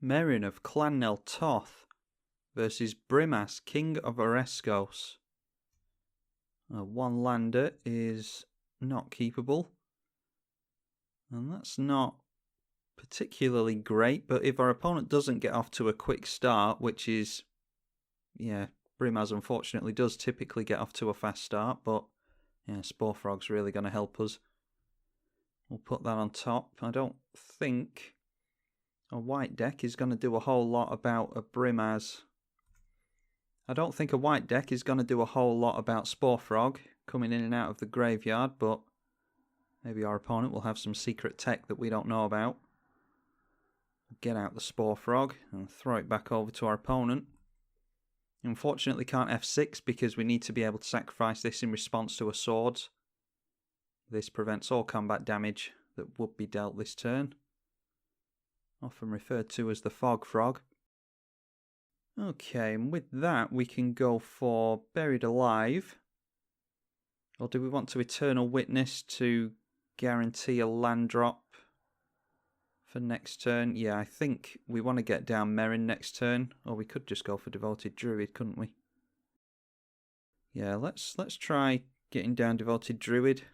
Meren of Clan Toth versus Brimaz, King of Oreskos. One lander is not keepable, and that's not particularly great, but if our opponent doesn't get off to a quick start, which is, yeah, Brimaz unfortunately does typically get off to a fast start, but yeah, Spore Frog's really going to help us. We'll put that on top. I don't think a white deck is going to do a whole lot about a Brimaz. I don't think a white deck is going to do a whole lot about Spore Frog coming in and out of the graveyard, but maybe our opponent will have some secret tech that we don't know about. Get out the Spore Frog and throw it back over to our opponent. Unfortunately can't F6 because we need to be able to sacrifice this in response to a Swords. This prevents all combat damage that would be dealt this turn. Often referred to as the Fog Frog. Okay, and with that we can go for Buried Alive. Or do we want to Eternal Witness to guarantee a land drop for next turn? Yeah, I think we want to get down Meren next turn. Or we could just go for Devoted Druid, couldn't we? Yeah, let's try getting down Devoted Druid.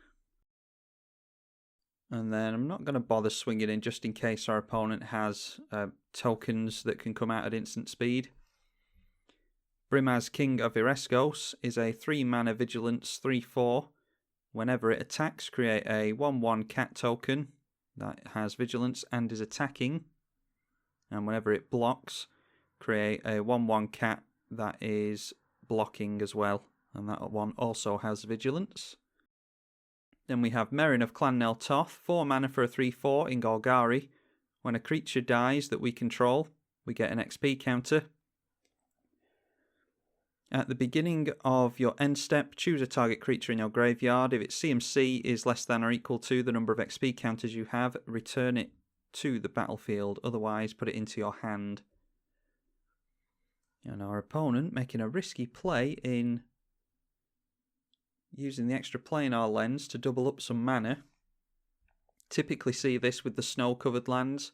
And then I'm not going to bother swinging in just in case our opponent has tokens that can come out at instant speed. Brimaz, King of Oreskos is a 3-mana Vigilance 3/4. Whenever it attacks, create a 1/1 cat token that has Vigilance and is attacking. And whenever it blocks, create a 1/1 cat that is blocking as well. And that one also has Vigilance. Then we have Meren of Clan Toth, 4 mana for a 3/4 in Golgari. When a creature dies that we control, we get an XP counter. At the beginning of your end step, choose a target creature in your graveyard. If its CMC is less than or equal to the number of XP counters you have, return it to the battlefield. Otherwise, put it into your hand. And our opponent making a risky play in using the extra planar lens to double up some mana. Typically see this with the snow-covered lands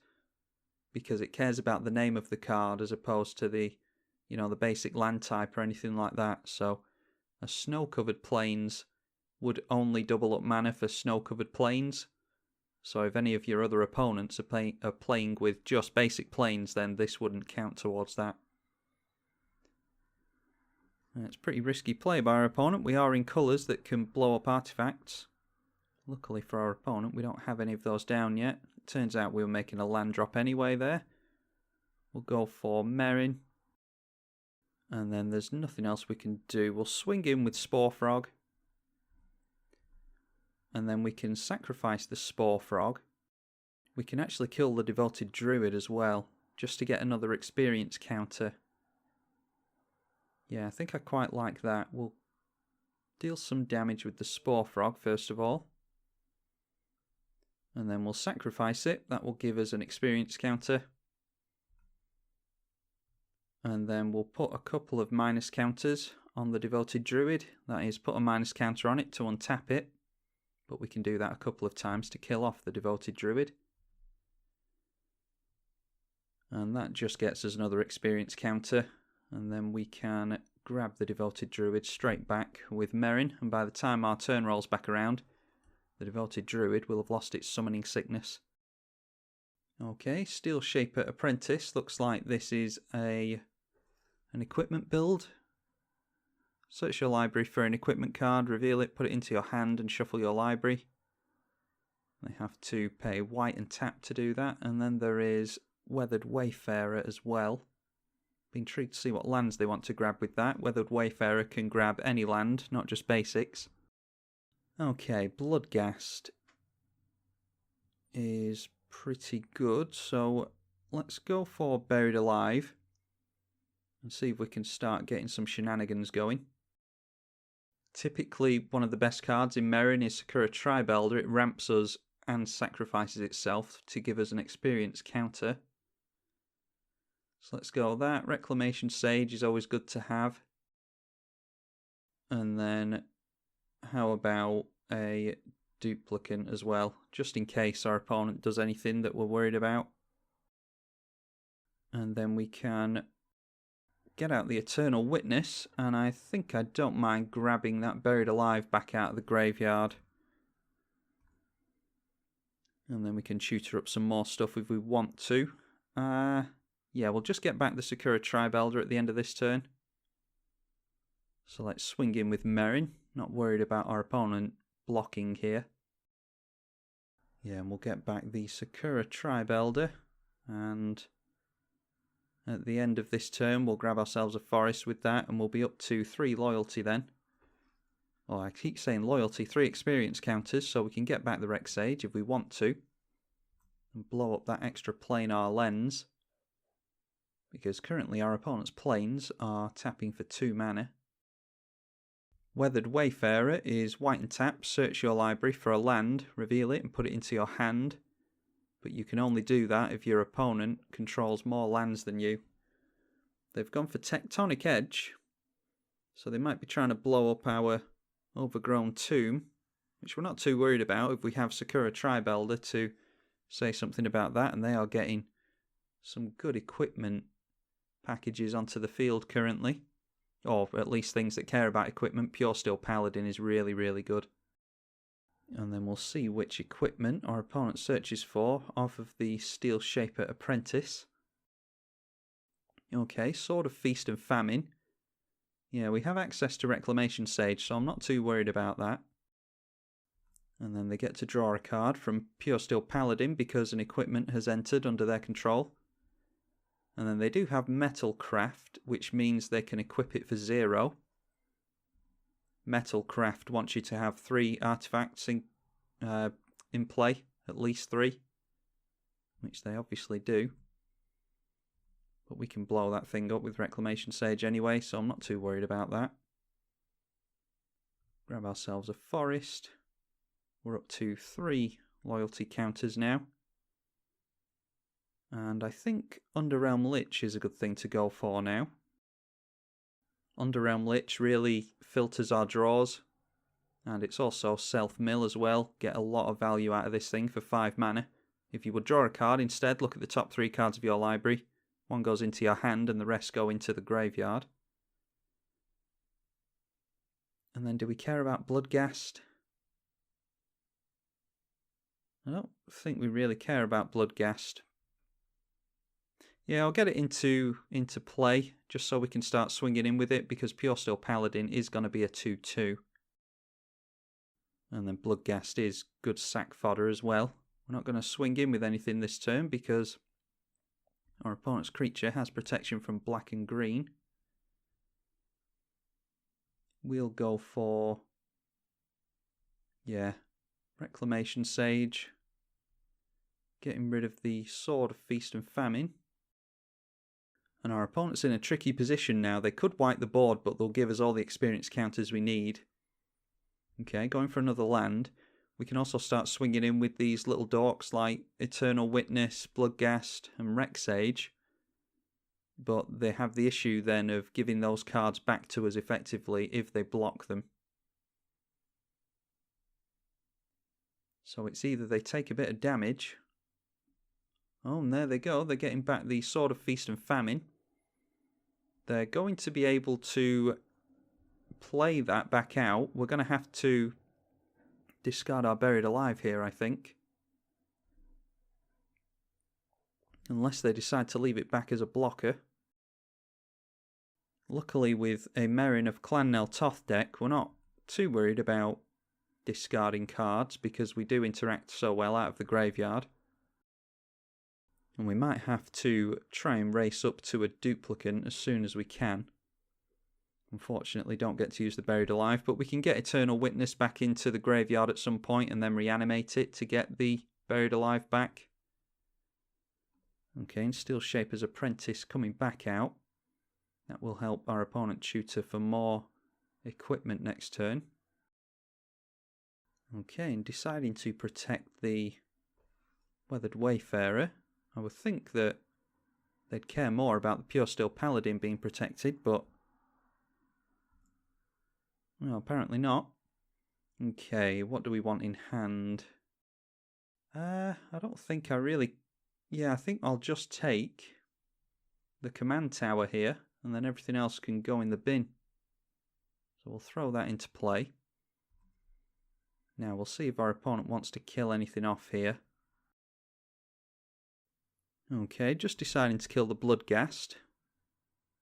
because it cares about the name of the card as opposed to the, the basic land type or anything like that. So a snow-covered plains would only double up mana for snow-covered plains. So if any of your other opponents are playing with just basic plains, then this wouldn't count towards that. It's pretty risky play by our opponent. We are in colours that can blow up artifacts. Luckily for our opponent, we don't have any of those down yet. It turns out we were making a land drop anyway there. We'll go for Meren. And then there's nothing else we can do. We'll swing in with Spore Frog. And then we can sacrifice the Spore Frog. We can actually kill the Devoted Druid as well, just to get another experience counter. Yeah, I think I quite like that. We'll deal some damage with the Spore Frog first of all. And then we'll sacrifice it. That will give us an experience counter. And then we'll put a couple of minus counters on the Devoted Druid. That is, put a minus counter on it to untap it. But we can do that a couple of times to kill off the Devoted Druid. And that just gets us another experience counter. And then we can grab the Devoted Druid straight back with Meren. And by the time our turn rolls back around, the Devoted Druid will have lost its summoning sickness. Okay, Steel Shaper Apprentice. Looks like this is an equipment build. Search your library for an equipment card, reveal it, put it into your hand and shuffle your library. They have to pay white and tap to do that. And then there is Weathered Wayfarer as well. Be intrigued to see what lands they want to grab with that. Weathered Wayfarer can grab any land, not just basics. Okay, Bloodghast is pretty good, so let's go for Buried Alive and see if we can start getting some shenanigans going. Typically, one of the best cards in Meren is Sakura Tribelder. It ramps us and sacrifices itself to give us an experience counter. So let's go with that. Reclamation Sage is always good to have. And then how about a Duplicant as well, just in case our opponent does anything that we're worried about. And then we can get out the Eternal Witness, and I think I don't mind grabbing that Buried Alive back out of the graveyard. And then we can tutor up some more stuff if we want to. Yeah, we'll just get back the Sakura Tribe Elder at the end of this turn. So let's swing in with Meren. Not worried about our opponent blocking here. Yeah, and we'll get back the Sakura Tribe Elder. And at the end of this turn, we'll grab ourselves a forest with that, and we'll be up to 3 loyalty then. Oh, I keep saying loyalty, 3 experience counters, so we can get back the Rex Sage if we want to. And blow up that extra planar lens. Because currently our opponent's planes are tapping for 2 mana. Weathered Wayfarer is white and tap, search your library for a land, reveal it and put it into your hand. But you can only do that if your opponent controls more lands than you. They've gone for Tectonic Edge, so they might be trying to blow up our overgrown tomb, which we're not too worried about if we have Sakura Tribe Elder to say something about that, and they are getting some good equipment packages onto the field currently. Or at least things that care about equipment. Pure Steel Paladin is really, really good. And then we'll see which equipment our opponent searches for off of the Steel Shaper Apprentice. Okay, Sword of Feast and Famine. Yeah, we have access to Reclamation Sage, so I'm not too worried about that. And then they get to draw a card from Pure Steel Paladin because an equipment has entered under their control. And then they do have Metal Craft, which means they can equip it for 0. Metal Craft wants you to have 3 artifacts in play, at least 3, which they obviously do. But we can blow that thing up with Reclamation Sage anyway, so I'm not too worried about that. Grab ourselves a forest. We're up to 3 loyalty counters now. And I think Underrealm Lich is a good thing to go for now. Underrealm Lich really filters our draws. And it's also self-mill as well. Get a lot of value out of this thing for 5 mana. If you would draw a card instead, look at the top 3 cards of your library. 1 goes into your hand and the rest go into the graveyard. And then do we care about Bloodghast? I don't think we really care about Bloodghast. Yeah, I'll get it into play, just so we can start swinging in with it, because Pure Steel Paladin is going to be a 2-2. And then Bloodghast is good sack fodder as well. We're not going to swing in with anything this turn, because our opponent's creature has protection from black and green. We'll go for, yeah, Reclamation Sage. Getting rid of the Sword of Feast and Famine. And our opponent's in a tricky position now. They could wipe the board, but they'll give us all the experience counters we need. Okay, going for another land. We can also start swinging in with these little dorks like Eternal Witness, Bloodghast, and Rex Sage. But they have the issue then of giving those cards back to us effectively if they block them. So it's either they take a bit of damage. Oh, and there they go. They're getting back the Sword of Feast and Famine. They're going to be able to play that back out. We're going to have to discard our Buried Alive here, I think. Unless they decide to leave it back as a blocker. Luckily, with a Meren of Clannel Toth deck, we're not too worried about discarding cards because we do interact so well out of the graveyard. And we might have to try and race up to a duplicant as soon as we can. Unfortunately, don't get to use the Buried Alive, but we can get Eternal Witness back into the graveyard at some point and then reanimate it to get the Buried Alive back. Okay, and Steel Shaper's Apprentice coming back out. That will help our opponent tutor for more equipment next turn. Okay, and deciding to protect the Weathered Wayfarer. I would think that they'd care more about the Pure Steel Paladin being protected, but well, apparently not. Okay, what do we want in hand? I don't think I really... Yeah, I think I'll just take the command tower here, and then everything else can go in the bin. So we'll throw that into play. Now we'll see if our opponent wants to kill anything off here. Okay, just deciding to kill the Bloodghast.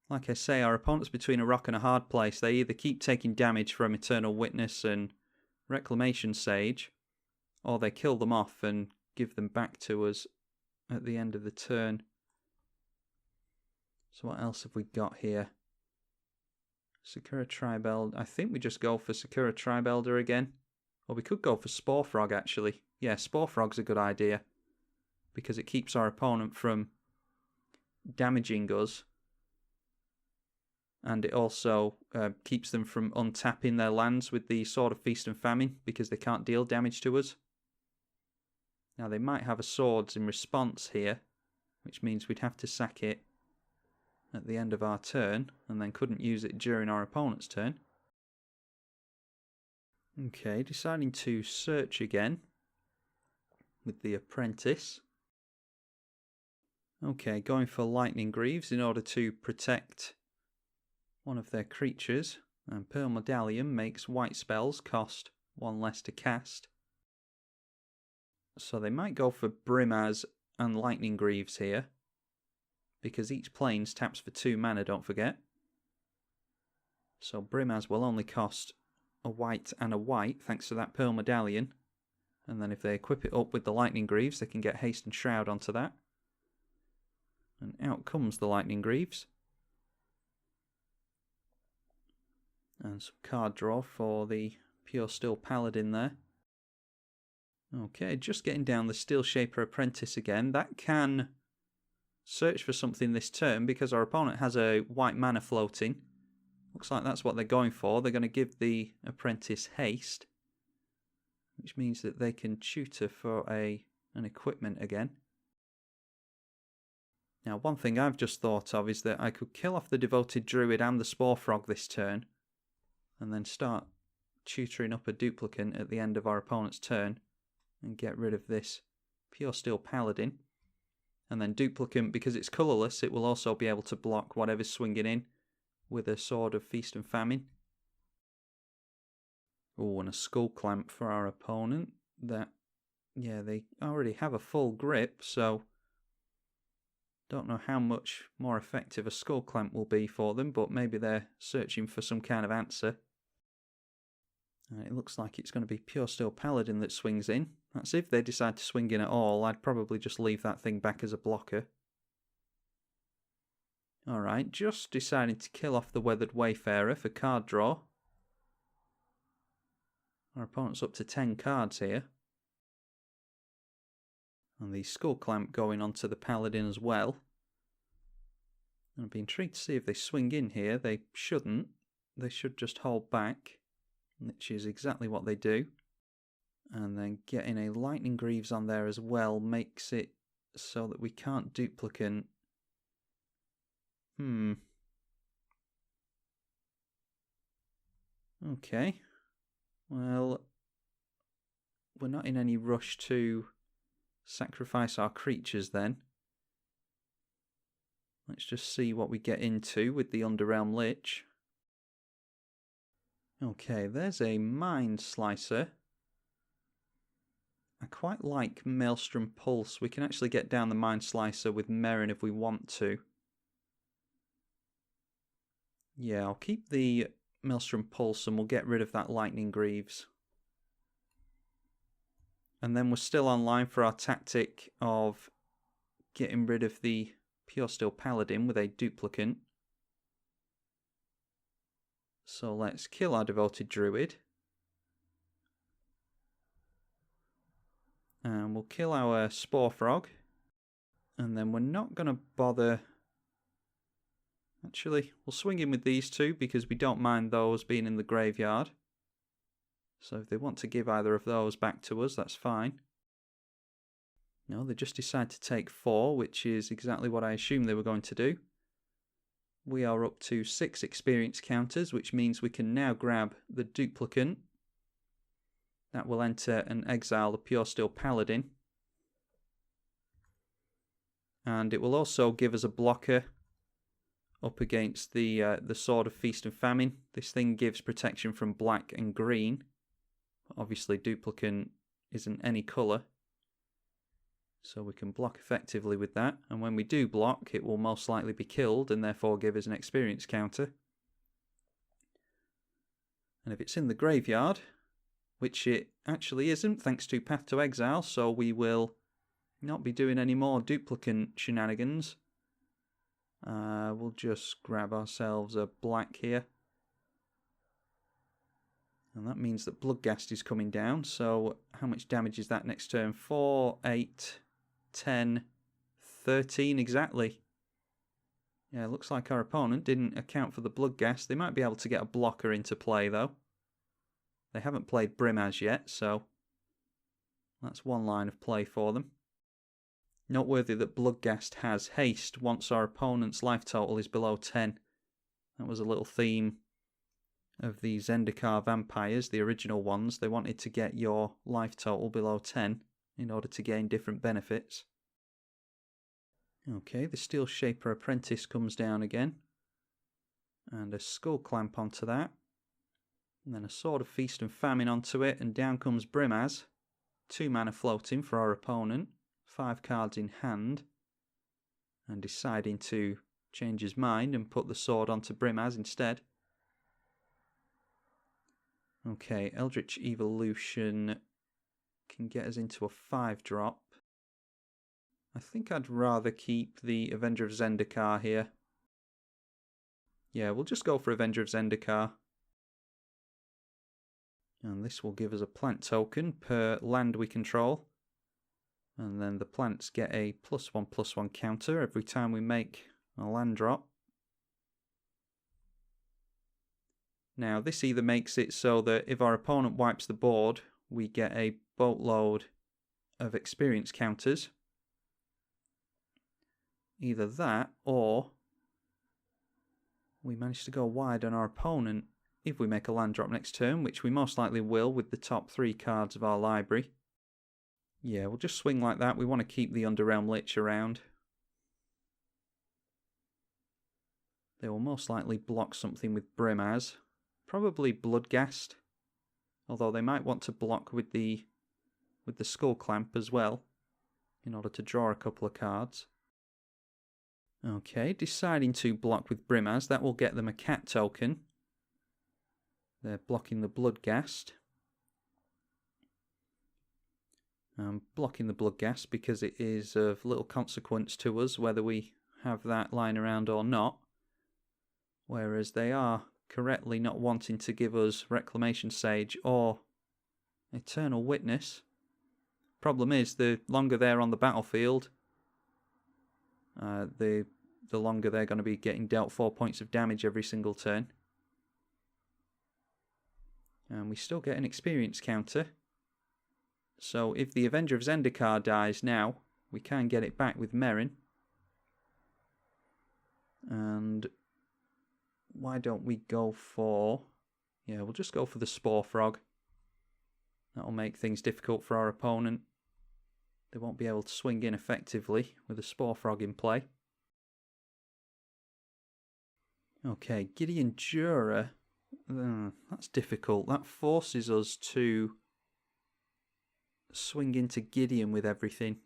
Like I say, our opponent's between a rock and a hard place. They either keep taking damage from Eternal Witness and Reclamation Sage, or they kill them off and give them back to us at the end of the turn. So what else have we got here? Sakura Tribelder. I think we just go for Sakura Tribelder again. Or we could go for Spore Frog, actually. Yeah, Spore Frog's a good idea, because it keeps our opponent from damaging us. And it also keeps them from untapping their lands with the Sword of Feast and Famine, because they can't deal damage to us. Now they might have a Swords in response here, which means we'd have to sack it at the end of our turn, and then couldn't use it during our opponent's turn. Okay, deciding to search again with the Apprentice. Okay, going for Lightning Greaves in order to protect one of their creatures, and Pearl Medallion makes white spells cost 1 less to cast. So they might go for Brimaz and Lightning Greaves here, because each plains taps for 2 mana, don't forget. So Brimaz will only cost a white and a white thanks to that Pearl Medallion, and then if they equip it up with the Lightning Greaves they can get Haste and Shroud onto that. And out comes the Lightning Greaves. And some card draw for the Pure Steel Paladin there. Okay, just getting down the Steel Shaper Apprentice again. That can search for something this turn because our opponent has a white mana floating. Looks like that's what they're going for. They're going to give the Apprentice haste, which means that they can tutor for an equipment again. Now, one thing I've just thought of is that I could kill off the Devoted Druid and the Spore Frog this turn, and then start tutoring up a duplicate at the end of our opponent's turn, and get rid of this Pure Steel Paladin. And then duplicate, because it's colourless, it will also be able to block whatever's swinging in with a Sword of Feast and Famine. Oh, and a Skull Clamp for our opponent. That, yeah, they already have a full grip, so don't know how much more effective a Skull Clamp will be for them, but maybe they're searching for some kind of answer. It looks like it's going to be Pure Steel Paladin that swings in. That's if they decide to swing in at all. I'd probably just leave that thing back as a blocker. Alright, just deciding to kill off the Weathered Wayfarer for card draw. Our opponent's up to 10 cards here. And the Skull Clamp going onto the Paladin as well. And I'd be intrigued to see if they swing in here. They shouldn't. They should just hold back, which is exactly what they do. And then getting a Lightning Greaves on there as well makes it so that we can't duplicate. Okay. Well, we're not in any rush to sacrifice our creatures then. Let's just see what we get into with the Underrealm Lich. Okay, there's a Mind Slicer. I quite like Maelstrom Pulse. We can actually get down the Mind Slicer with Meren if we want to. Yeah, I'll keep the Maelstrom Pulse and we'll get rid of that Lightning Greaves. And then we're still online for our tactic of getting rid of the Pure Steel Paladin with a duplicate. So let's kill our Devoted Druid. And we'll kill our Spore Frog. And then we're not going to bother. Actually, we'll swing in with these two because we don't mind those being in the graveyard. So if they want to give either of those back to us, that's fine. No, they just decide to take 4, which is exactly what I assumed they were going to do. We are up to 6 experience counters, which means we can now grab the duplicate. That will enter and exile the Pure Steel Paladin. And it will also give us a blocker up against the Sword of Feast and Famine. This thing gives protection from black and green. Obviously, duplicant isn't any colour, so we can block effectively with that. And when we do block, it will most likely be killed and therefore give us an experience counter. And if it's in the graveyard, which it actually isn't thanks to Path to Exile, so we will not be doing any more duplicant shenanigans. We'll just grab ourselves a black here. And that means that Bloodghast is coming down. So how much damage is that next turn? 4, 8, 10, 13 exactly. Yeah, it looks like our opponent didn't account for the Bloodghast. They might be able to get a blocker into play though. They haven't played Brimaz yet, so that's one line of play for them. Noteworthy that Bloodghast has haste once our opponent's life total is below 10. That was a little theme of the Zendikar vampires, the original ones. They wanted to get your life total below 10 in order to gain different benefits. Okay, the Steel Shaper Apprentice comes down again. And a Skull Clamp onto that. And then a Sword of Feast and Famine onto it, and down comes Brimaz. 2 mana floating for our opponent. 5 cards in hand. And deciding to change his mind and put the sword onto Brimaz instead. Okay, Eldritch Evolution can get us into a 5-drop. I think I'd rather keep the Avenger of Zendikar here. Yeah, we'll just go for Avenger of Zendikar. And this will give us a plant token per land we control. And then the plants get a +1/+1 counter every time we make a land drop. Now this either makes it so that if our opponent wipes the board, we get a boatload of experience counters. Either that, or we manage to go wide on our opponent if we make a land drop next turn, which we most likely will with the top 3 cards of our library. Yeah, we'll just swing like that. We want to keep the Underrealm Lich around. They will most likely block something with Brimaz. Probably Bloodghast. Although they might want to block with the Skull Clamp as well, in order to draw a couple of cards. Okay, deciding to block with Brimaz. That will get them a cat token. They're blocking the Bloodghast. Blocking the Bloodghast because it is of little consequence to us whether we have that lying around or not. Whereas they are correctly not wanting to give us Reclamation Sage or Eternal Witness. Problem is, the longer they're on the battlefield, the longer they're going to be getting dealt 4 points of damage every single turn. And we still get an experience counter. So if the Avenger of Zendikar dies now, we can get it back with Meren. And why don't we go for... Yeah, we'll just go for the Spore Frog. That'll make things difficult for our opponent. They won't be able to swing in effectively with a Spore Frog in play. Okay, Gideon Jura. That's difficult. That forces us to swing into Gideon with everything.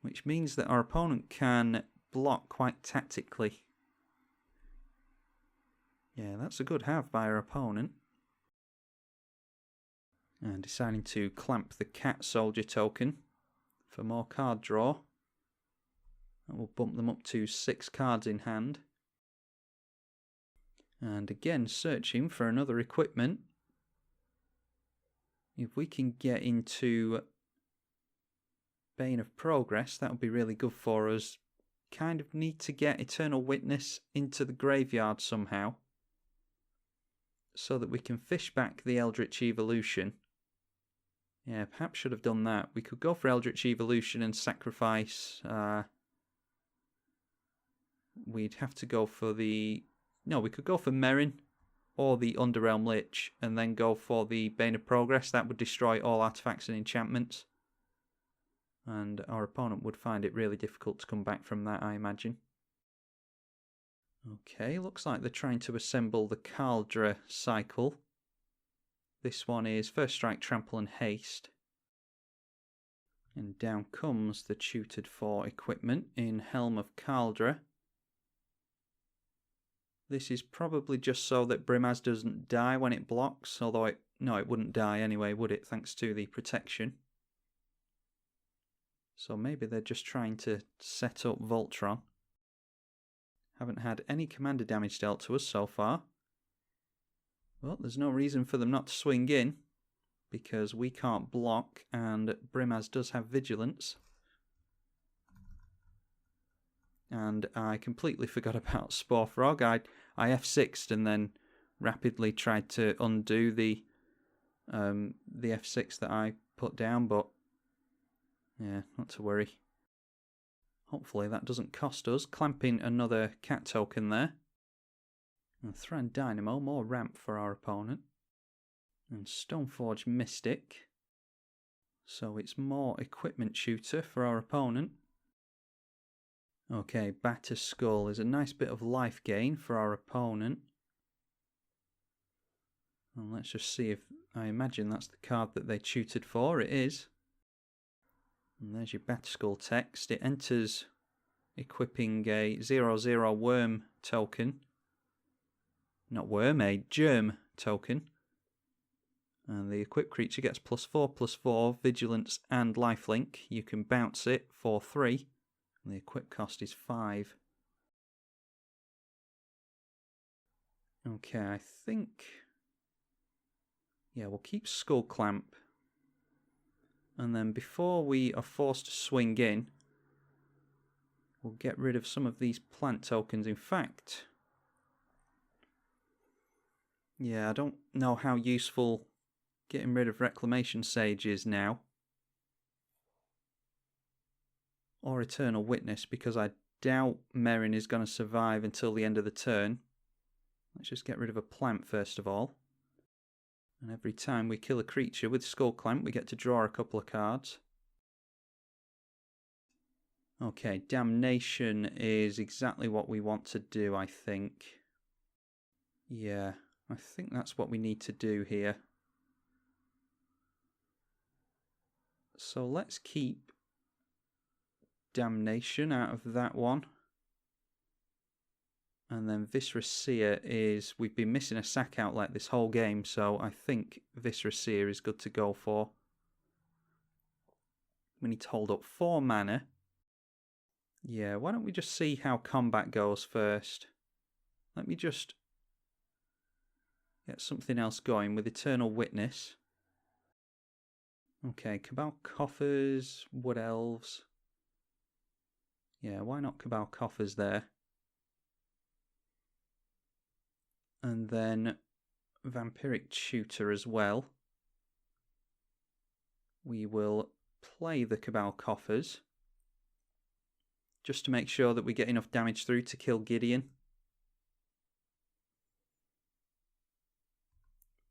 Which means that our opponent can block quite tactically. Yeah, that's a good have by our opponent. And deciding to clamp the Cat Soldier token for more card draw. That will bump them up to 6 cards in hand. And again, searching for another equipment. If we can get into Bane of Progress, that would be really good for us. Kind of need to get Eternal Witness into the graveyard somehow, so that we can fish back the Eldritch Evolution. Yeah, perhaps should have done that. We could go for Eldritch Evolution and sacrifice... we'd have to go for the... No, we could go for Meren or the Underrealm Lich and then go for the Bane of Progress. That would destroy all artifacts and enchantments. And our opponent would find it really difficult to come back from that, I imagine. Okay, looks like they're trying to assemble the Caldra cycle. This one is First Strike, Trample and Haste. And down comes the tutored for equipment in Helm of Caldra. This is probably just so that Brimaz doesn't die when it blocks, although it wouldn't die anyway, would it, thanks to the protection. So maybe they're just trying to set up Voltron. Haven't had any commander damage dealt to us so far. Well, there's no reason for them not to swing in, because we can't block and Brimaz does have vigilance. And I completely forgot about Spore Frog. I F6'd and then rapidly tried to undo the F6 that I put down, but yeah, not to worry. Hopefully that doesn't cost us. Clamping another cat token there. And Thran Dynamo, more ramp for our opponent. And Stoneforge Mystic. So it's more equipment shooter for our opponent. Okay, Batter Skull is a nice bit of life gain for our opponent. And let's just see if, I imagine that's the card that they tutored for. It is. And there's your Batter Skull text. It enters equipping a 0/0 worm token. Not worm, a germ token. And the equipped creature gets +4/+4, vigilance and lifelink. You can bounce it for 3. And the equip cost is 5. Okay, I think... yeah, we'll keep Skull Clamp. And then before we are forced to swing in, we'll get rid of some of these plant tokens. In fact, yeah, I don't know how useful getting rid of Reclamation Sage is now. Or Eternal Witness, because I doubt Meren is going to survive until the end of the turn. Let's just get rid of a plant first of all. And every time we kill a creature with Skull Clamp, we get to draw a couple of cards. Okay, Damnation is exactly what we want to do, I think. Yeah, I think that's what we need to do here. So let's keep Damnation out of that one. And then Viscera Seer is... we've been missing a sack outlet this whole game, so I think Viscera Seer is good to go for. We need to hold up 4 mana. Yeah, why don't we just see how combat goes first? Let me just get something else going with Eternal Witness. Okay, Cabal Coffers, Wood Elves. Yeah, why not Cabal Coffers there? And then Vampiric Tutor as well. We will play the Cabal Coffers, just to make sure that we get enough damage through to kill Gideon.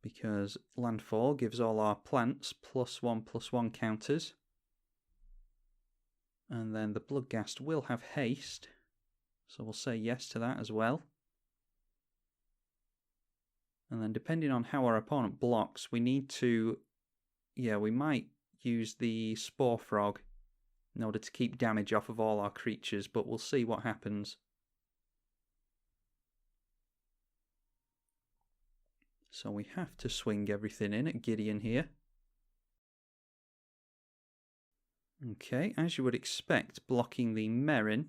Because landfall gives all our plants +1/+1 counters. And then the Bloodghast will have haste, so we'll say yes to that as well. And then depending on how our opponent blocks, we need to... yeah, we might use the Spore Frog in order to keep damage off of all our creatures, but we'll see what happens. So we have to swing everything in at Gideon here. Okay, as you would expect, blocking the Meren.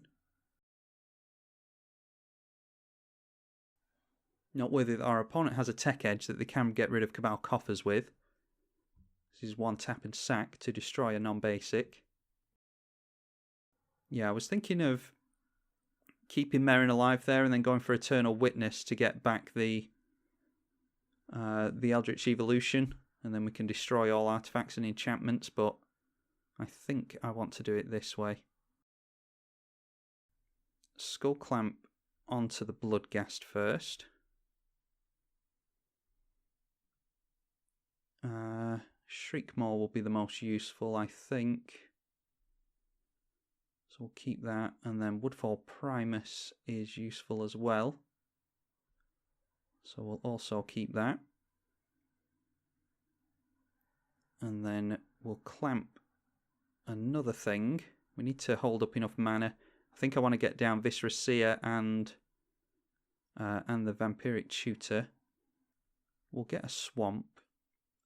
Noteworthy that our opponent has a tech edge that they can get rid of Cabal Coffers with. This is 1 tap and sack to destroy a non-basic. Yeah, I was thinking of keeping Meren alive there and then going for Eternal Witness to get back the Eldritch Evolution, and then we can destroy all artifacts and enchantments, but I think I want to do it this way. Skull Clamp onto the Bloodghast first. Shriekmaw will be the most useful, I think. we'll keep that, and then Woodfall Primus is useful as well. So we'll also keep that. And then we'll clamp another thing. We need to hold up enough mana. I think I want to get down Viscera Seer and the Vampiric Tutor. We'll get a Swamp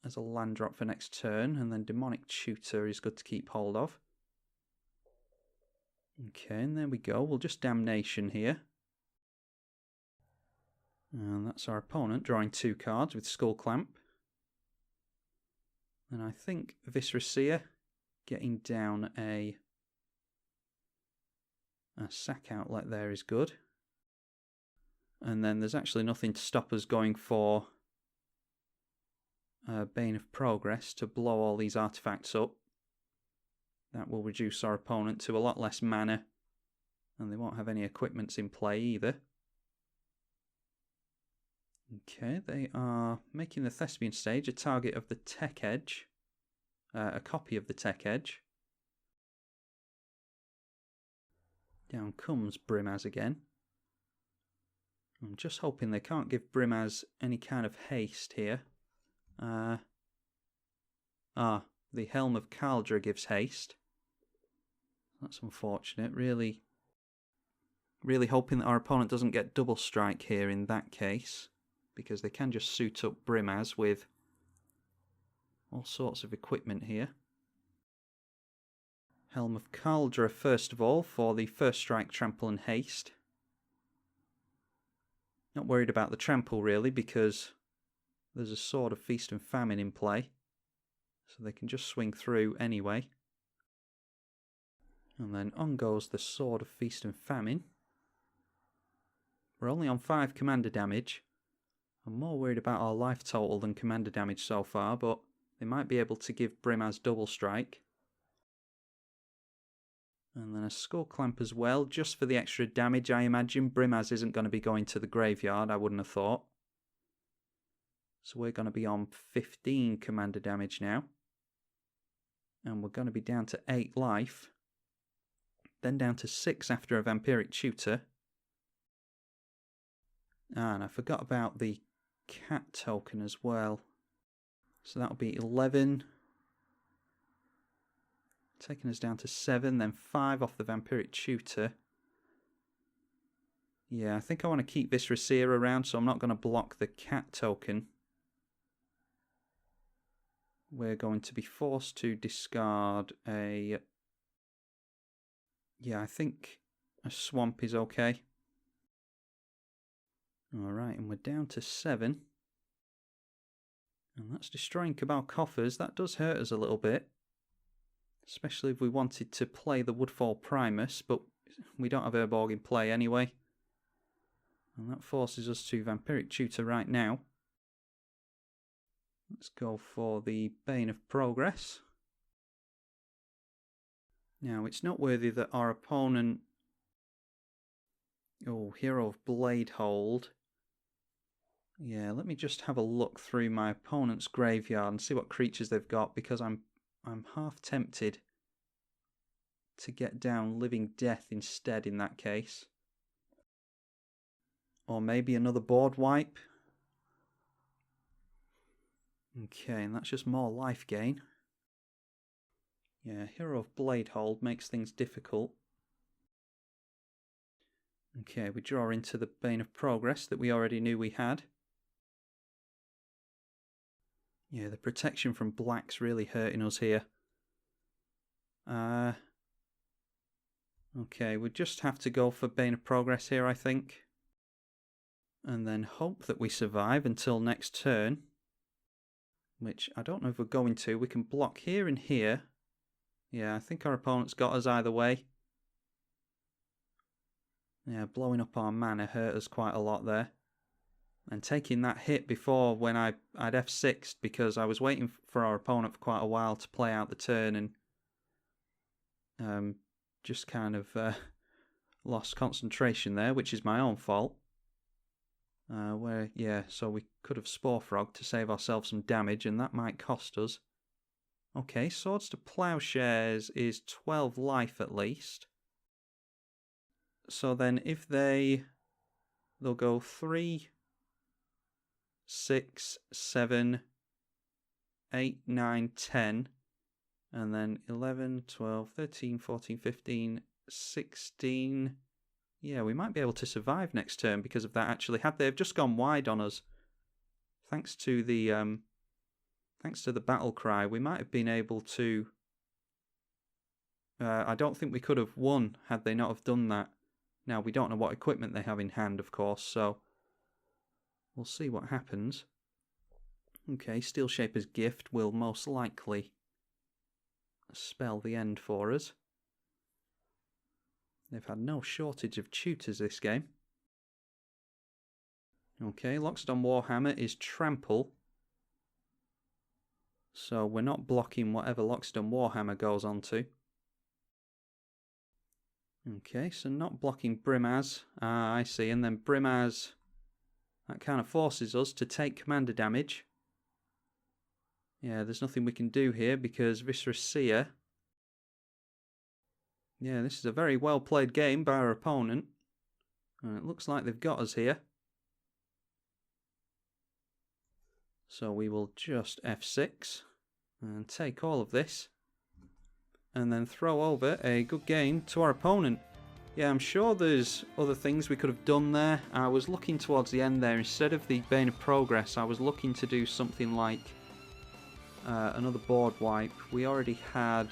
as a land drop for next turn, and then Demonic Tutor is good to keep hold of. Okay, and there we go. We'll just Damnation here. And that's our opponent drawing 2 cards with Skull Clamp. And I think Viscera Seer getting down a sack outlet there is good. And then there's actually nothing to stop us going for Bane of Progress to blow all these artifacts up. That will reduce our opponent to a lot less mana, and they won't have any equipments in play either. Okay, they are making the Thespian stage a target of the Tech Edge, a copy of the Tech Edge. Down comes Brimaz again. I'm just hoping they can't give Brimaz any kind of haste here. The Helm of Kaldra gives haste. That's unfortunate. Really hoping that our opponent doesn't get double strike here in that case, because they can just suit up Brimaz with all sorts of equipment here. Helm of Kaldra first of all for the first strike, trample and haste. Not worried about the trample really, because there's a Sword of Feast and Famine in play, so they can just swing through anyway. And then on goes the Sword of Feast and Famine. We're only on 5 commander damage. I'm more worried about our life total than commander damage so far, but they might be able to give Brimaz double strike. And then a Skull Clamp as well, just for the extra damage I imagine. Brimaz isn't going to be going to the graveyard, I wouldn't have thought. So we're going to be on 15 commander damage now. And we're going to be down to 8 life. Then down to 6 after a Vampiric Tutor. And I forgot about the cat token as well. So that'll be 11. Taking us down to 7, then 5 off the Vampiric Tutor. Yeah, I think I want to keep Viscera Seer around, so I'm not going to block the cat token. We're going to be forced to discard a... Yeah, I think a Swamp is okay. Alright, and we're down to 7. And that's destroying Cabal Coffers. That does hurt us a little bit. Especially if we wanted to play the Woodfall Primus, but we don't have Urborg in play anyway. And that forces us to Vampiric Tutor right now. Let's go for the Bane of Progress. Now, it's noteworthy that our opponent... Oh, Hero of Bladehold. Yeah, let me just have a look through my opponent's graveyard and see what creatures they've got, because I'm half tempted to get down Living Death instead in that case. Or maybe another board wipe. Okay, and that's just more life gain. Yeah, Hero of Bladehold makes things difficult. Okay, we draw into the Bane of Progress that we already knew we had. Yeah, the protection from black's really hurting us here. Okay, we just have to go for Bane of Progress here, I think. And then hope that we survive until next turn. Which, I don't know if we're going to. We can block here and here. Yeah, I think our opponent's got us either way. Yeah, blowing up our mana hurt us quite a lot there. And taking that hit before when I'd F6'd because I was waiting for our opponent for quite a while to play out the turn and just kind of lost concentration there, which is my own fault. So we could have Spore Frog to save ourselves some damage, and that might cost us. Okay, Swords to Plowshares is 12 life at least. So then if they'll go 3, 6, 7, 8, 9, 10, and then 11, 12, 13, 14, 15, 16. Yeah, we might be able to survive next turn because of that, actually. Had they have just gone wide on us, thanks to the battle cry, we might have been able to... I don't think we could have won had they not have done that. Now, we don't know what equipment they have in hand, of course, so we'll see what happens. Okay, Steel Shaper's Gift will most likely spell the end for us. They've had no shortage of tutors this game. Okay, Loxodon Warhammer is Trample. So we're not blocking whatever Loxodon Warhammer goes on to. Okay, so not blocking Brimaz. Ah, I see. And then Brimaz, that kind of forces us to take commander damage. Yeah, there's nothing we can do here because Viscera Seer. Yeah, this is a very well played game by our opponent. And it looks like they've got us here. So we will just F6 and take all of this. And then throw over a good game to our opponent. Yeah, I'm sure there's other things we could have done there. I was looking towards the end there. Instead of the Bane of Progress, I was looking to do something like another board wipe. We already had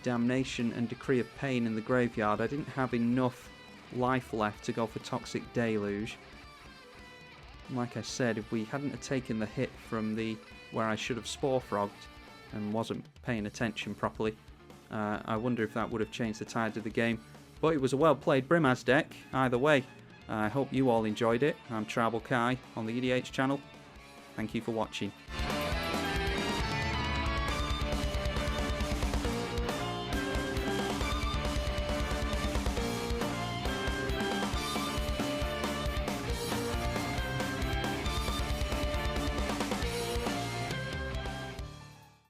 Damnation and Decree of Pain in the graveyard. I didn't have enough life left to go for Toxic Deluge. Like I said, if we hadn't have taken the hit from where I should have Spore Frogged and wasn't paying attention properly, I wonder if that would have changed the tide of the game. But it was a well played Brimaz deck either way. I hope you all enjoyed it. I'm tribalkai on the EDH channel. Thank you for watching.